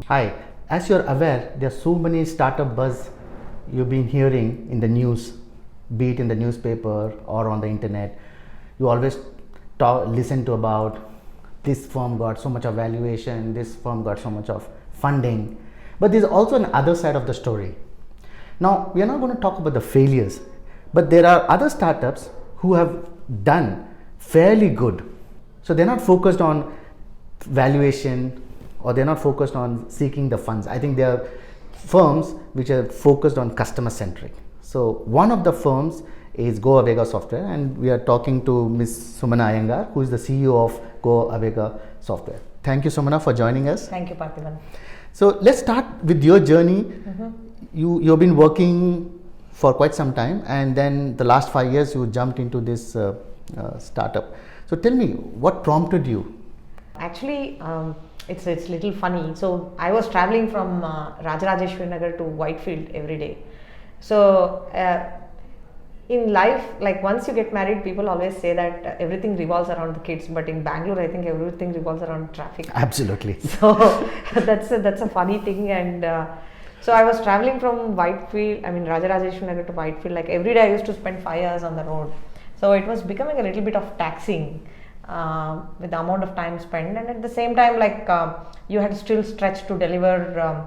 Hi, as you're aware, there are so many startup buzz you've been hearing in the news, be it in the newspaper or on the internet. You always listen to about this firm got so much of valuation, this firm got so much of funding. But there's also an other side of the story. Now, we are not going to talk about the failures, but there are other startups who have done fairly good. So they're not focused on valuation or they're not focused on seeking the funds. I think they are firms which are focused on customer centric. So one of the firms is Goavega Software, and we are talking to Ms. Sumana Iyengar, who is the CEO of Goavega Software. Thank you, Sumana, for joining us. Thank you, Parthiban. So let's start with your journey. You've been working for quite some time, and then the last 5 years you jumped into this startup. So tell me, what prompted you? Actually, it's little funny. So I was traveling from Rajarajeshwari Nagar to Whitefield every day. So in life, like once you get married, people always say that everything revolves around the kids. But in Bangalore, I think everything revolves around traffic. Absolutely. So that's a funny thing. And so I was traveling from Whitefield, Rajarajeshwari Nagar to Whitefield. Like every day, I used to spend 5 hours on the road. So it was becoming a little bit of taxing with the amount of time spent, and at the same time, like you had to still stretch to deliver,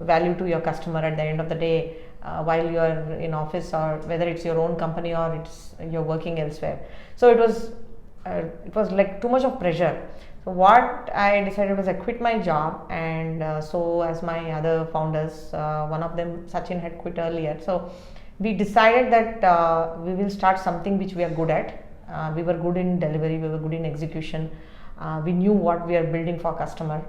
value to your customer at the end of the day while you are in office, or whether it's your own company or you're working elsewhere. So it was like too much of pressure. So what I decided was I quit my job, and so as my other founders, one of them, Sachin, had quit earlier. So we decided that we will start something which we are good at. We were good in delivery, we were good in execution. We knew what we are building for customer,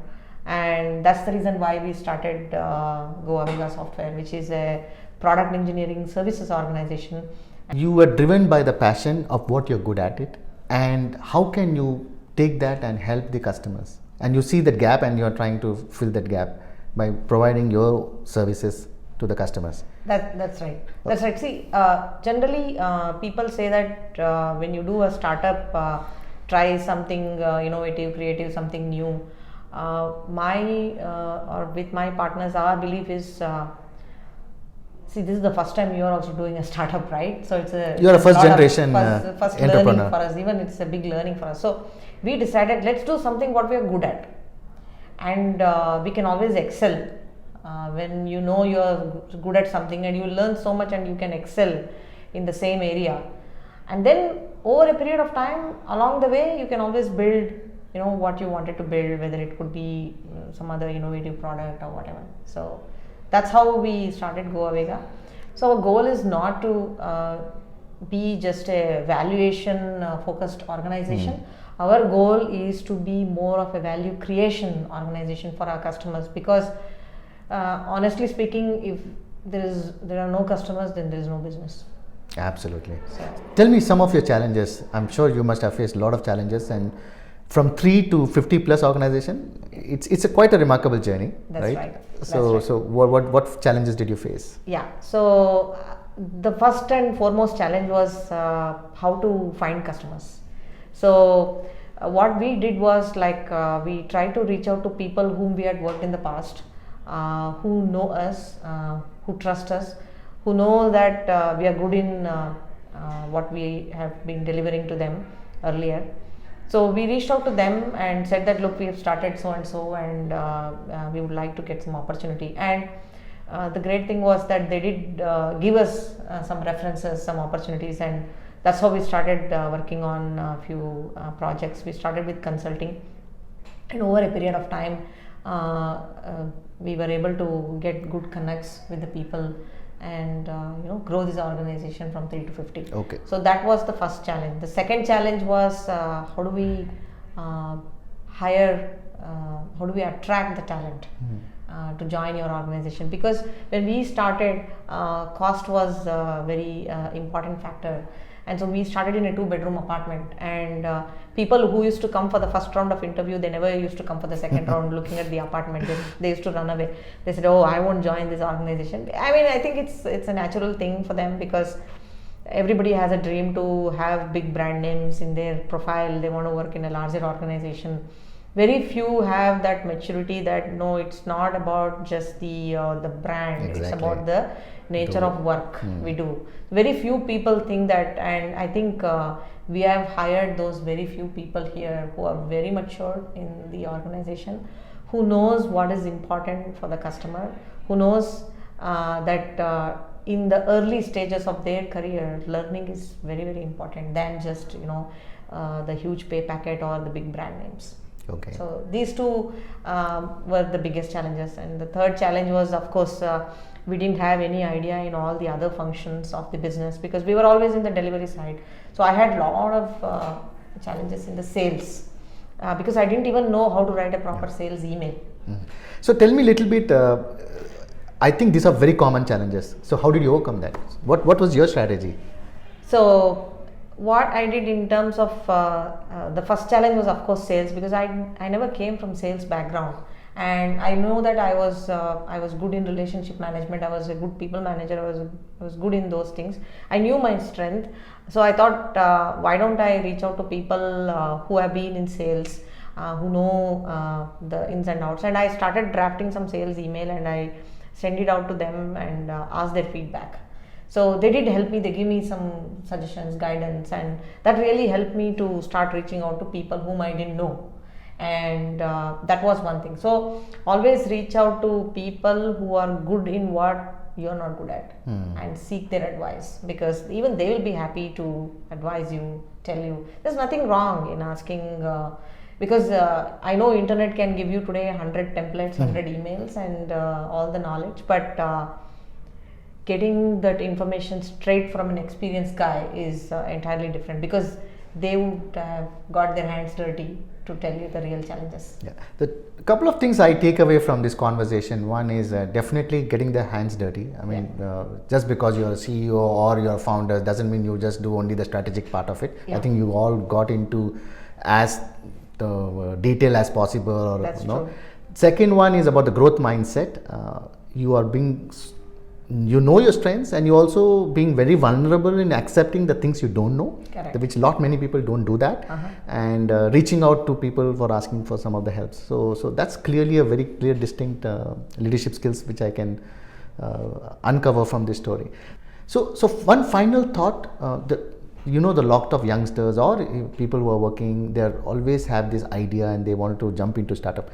and that's the reason why we started Goavega Software, which is a product engineering services organization. You were driven by the passion of what you're good at it, and how can you take that and help the customers? And you see that gap, and you're trying to fill that gap by providing your services to the customers. That's right. That's right. See, generally people say that when you do a startup, try something innovative, creative, something new. Or with my partners, our belief is, see, this is the first time you are also doing a startup, right? So you're a first generation first entrepreneur. Learning for us. Even it's a big learning for us. So we decided, let's do something what we are good at, and we can always excel. When you know you're good at something, and you learn so much, and you can excel in the same area, and then over a period of time along the way, you can always build what you wanted to build, whether it could be some other innovative product or whatever. So that's how we started Goavega. So our goal is not to be just a valuation focused organization. Our goal is to be more of a value creation organization for our customers, because honestly speaking, if there are no customers, then there is no business. Absolutely. So, tell me some of your challenges. I'm sure you must have faced a lot of challenges, and from 3 to 50 plus organization, it's quite a remarkable journey. That's right. So what challenges did you face? Yeah. So the first and foremost challenge was how to find customers. So what we did was we tried to reach out to people whom we had worked in the past, who know us, who trust us, who know that we are good in what we have been delivering to them earlier. So we reached out to them and said that, look, we have started so and so, and we would like to get some opportunity. And the great thing was that they did give us some references, some opportunities, and that's how we started working on a few projects. We started with consulting, and over a period of time, we were able to get good connects with the people, and grow this organization from 3 to 50. Okay. So that was the first challenge. The second challenge was how do we hire, how do we attract the talent to join your organization? Because when we started, cost was a very important factor. And so we started in a 2-bedroom apartment, and people who used to come for the first round of interview, they never used to come for the second round looking at the apartment. They used to run away. They said, oh, I won't join this organization. I think it's a natural thing for them, because everybody has a dream to have big brand names in their profile. They want to work in a larger organization. very few have that maturity that no, it's not about just the brand. It's Exactly. about the nature of work we do. Very few people think that, and I think we have hired those very few people here who are very mature in the organization, who knows what is important for the customer, who knows that in the early stages of their career, learning is very, very important than just the huge pay packet or the big brand names. Okay. So these two were the biggest challenges, and the third challenge was, of course, we didn't have any idea in all the other functions of the business because we were always in the delivery side. So I had a lot of challenges in the sales because I didn't even know how to write a proper sales email. So tell me a little bit. I think these are very common challenges. So how did you overcome that? What was your strategy? So what I did in terms of the first challenge was, of course, sales, because I never came from sales background, and I know that I was good in relationship management. I was a good people manager. I was good in those things. I knew my strength, so I thought, why don't I reach out to people who have been in sales, who know the ins and outs, and I started drafting some sales email and I send it out to them and ask their feedback. So they did help me. They give me some suggestions, guidance, and that really helped me to start reaching out to people whom I didn't know. And that was one thing. So always reach out to people who are good in what you're not good at and seek their advice, because even they will be happy to advise you, tell you. There's nothing wrong in asking because I know internet can give you today 100 templates, 100 emails and all the knowledge, but getting that information straight from an experienced guy is entirely different, because they would have got their hands dirty to tell you the real challenges. Yeah, the couple of things I take away from this conversation. One is definitely getting their hands dirty. I mean, just because you're a CEO or you're a founder doesn't mean you just do only the strategic part of it. I think you all got into as the detail as possible. Or, That's true. Second one is about the growth mindset. You are being, you know your strengths, and you also being very vulnerable in accepting the things you don't know. Correct. Which many people don't do that, and reaching out to people for asking for some of the help. So that's clearly a very clear, distinct leadership skills which I can uncover from this story. So one final thought. The lot of youngsters or people who are working, they always have this idea and they want to jump into startup.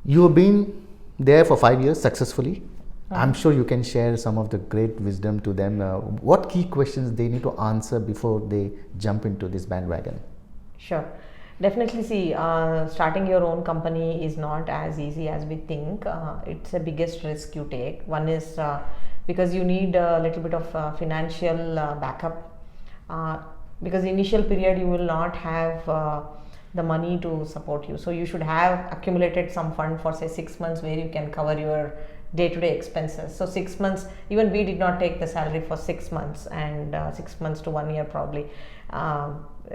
You have been there for 5 years successfully. I'm sure you can share some of the great wisdom to them. What key questions they need to answer before they jump into this bandwagon? Sure. Definitely. See, starting your own company is not as easy as we think. It's the biggest risk you take. One is because you need a little bit of financial backup. Because initial period you will not have the money to support you. So you should have accumulated some fund for say 6 months where you can cover your day-to-day expenses. So 6 months, even we did not take the salary for 6 months, and 6 months to 1 year probably.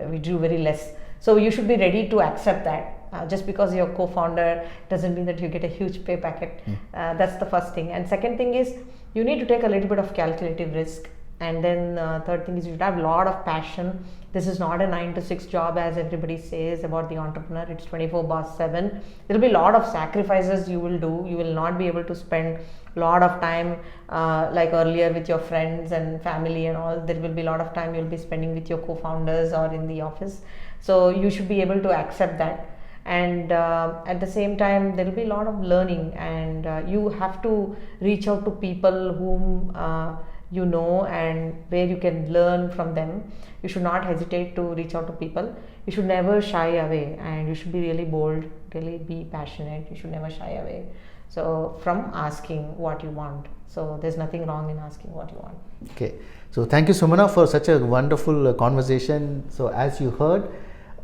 We drew very less. So you should be ready to accept that. Just because you're co-founder doesn't mean that you get a huge pay packet. That's the first thing. And second thing is you need to take a little bit of calculative risk. And then third thing is you should have a lot of passion. This is not a 9 to 6 job as everybody says about the entrepreneur. It's 24/7. There will be a lot of sacrifices you will do. You will not be able to spend a lot of time like earlier with your friends and family and all. There will be a lot of time you'll be spending with your co-founders or in the office. So you should be able to accept that. And at the same time there will be a lot of learning, and you have to reach out to people whom you know and where you can learn from them. You should not hesitate to reach out to people. You should never shy away, and you should be really bold, really be passionate. You should never shy away from asking what you want. So there's nothing wrong in asking what you want. Okay, so thank you, Sumana, for such a wonderful conversation. So as you heard,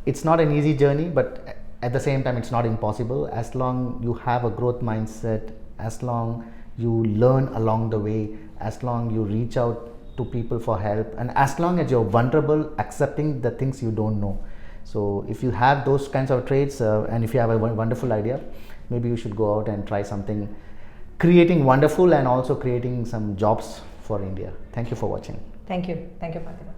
it's not an easy journey, but at the same time it's not impossible. As long you have a growth mindset, as long you learn along the way, as long you reach out to people for help, and as long as you're vulnerable, accepting the things you don't know. So if you have those kinds of traits, and if you have a wonderful idea, maybe you should go out and try something, creating wonderful and also creating some jobs for India. Thank you for watching. Thank you. Thank you, Fatima.